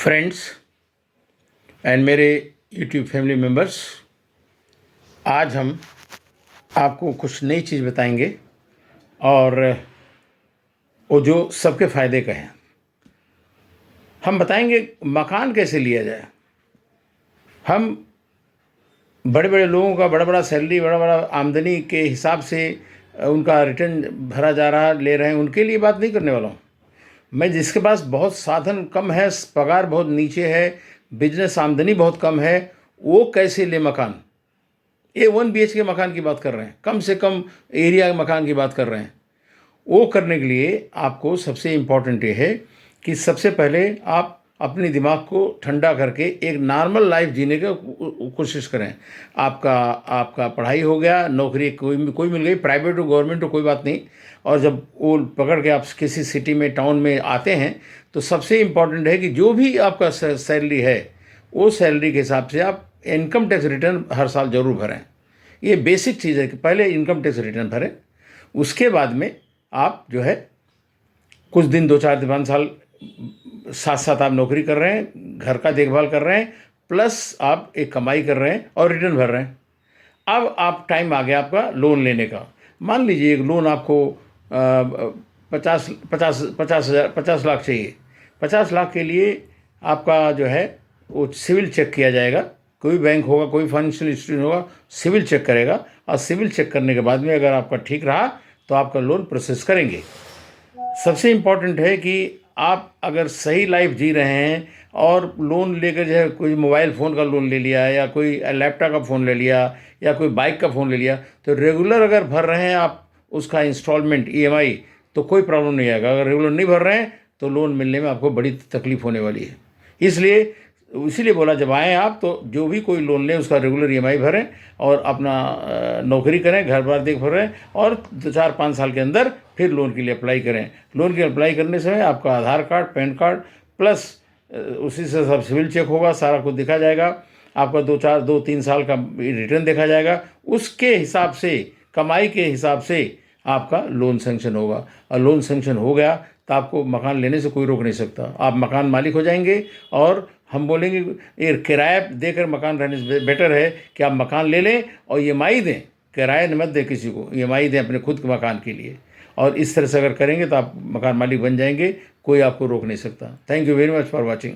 Friends and मेरे YouTube family members, आज हम आपको कुछ नई चीज़ बताएंगे और वो जो सबके फ़ायदे का है। हम बताएंगे मकान कैसे लिया जाए। हम बड़े बड़े लोगों का बड़ा बड़ा सैलरी, बड़ा बड़ा आमदनी के हिसाब से उनका रिटर्न भरा जा रहा ले रहे हैं, उनके लिए बात नहीं करने वाला हूँ। मैं जिसके पास बहुत साधन कम है, पगार बहुत नीचे है, बिजनेस आमदनी बहुत कम है, वो कैसे ले मकान। ये 1 BHK के मकान की बात कर रहे हैं, कम से कम एरिया मकान की बात कर रहे हैं। वो करने के लिए आपको सबसे इम्पॉर्टेंट ये है कि सबसे पहले आप अपने दिमाग को ठंडा करके एक नॉर्मल लाइफ जीने का कोशिश करें। आपका आपका पढ़ाई हो गया, नौकरी कोई मिल गई, प्राइवेट हो गवर्नमेंट हो कोई बात नहीं। और जब वो पकड़ के आप किसी सिटी में टाउन में आते हैं तो सबसे इम्पॉर्टेंट है कि जो भी आपका सैलरी है वो सैलरी के हिसाब से आप इनकम टैक्स रिटर्न हर साल ज़रूर भरें। ये बेसिक चीज़ है कि पहले इनकम टैक्स रिटर्न भरें, उसके बाद में आप जो है कुछ दिन 2-4-5 साल साथ साथ आप नौकरी कर रहे हैं, घर का देखभाल कर रहे हैं, प्लस आप एक कमाई कर रहे हैं और रिटर्न भर रहे हैं। अब आप टाइम आ गया आपका लोन लेने का। मान लीजिए एक लोन आपको 50 लाख चाहिए। 50 लाख के लिए आपका जो है वो सिविल चेक किया जाएगा। कोई बैंक होगा, कोई फाइनेंशियल इंस्टीट्यूट होगा, सिविल चेक करेगा और सिविल चेक करने के बाद में अगर आपका ठीक रहा तो आपका लोन प्रोसेस करेंगे। सबसे इम्पॉर्टेंट है कि आप अगर सही लाइफ जी रहे हैं और लोन लेकर जो है कोई मोबाइल फ़ोन का लोन ले लिया या कोई लैपटॉप का फ़ोन ले लिया या कोई बाइक का फ़ोन ले लिया, तो रेगुलर अगर भर रहे हैं आप उसका इंस्टॉलमेंट EMI तो कोई प्रॉब्लम नहीं आएगा। अगर रेगुलर नहीं भर रहे हैं तो लोन मिलने में आपको बड़ी तकलीफ़ होने वाली है। इसीलिए बोला जब आएँ आप तो जो भी कोई लोन लें उसका रेगुलर EMI भरें और अपना नौकरी करें, घर बार देख भरें और 4-5 साल के अंदर फिर लोन के लिए अप्लाई करें। लोन के अप्लाई करने समय आपका आधार कार्ड, पैन कार्ड प्लस उसी से सब सिविल चेक होगा, सारा कुछ देखा जाएगा। आपका 2-3 साल का रिटर्न देखा जाएगा। उसके हिसाब से, कमाई के हिसाब से आपका लोन सेंक्शन होगा और लोन सेंक्शन हो गया तो आपको मकान लेने से कोई रोक नहीं सकता। आप मकान मालिक हो जाएंगे और हम बोलेंगे ये किराया देकर मकान रहने से बेटर है कि आप मकान ले लें और EMI दें, किराया मत दें किसी को, EMI दें अपने खुद के मकान के लिए। और इस तरह से अगर करेंगे तो आप मकान मालिक बन जाएंगे, कोई आपको रोक नहीं सकता। Thank you very much for watching.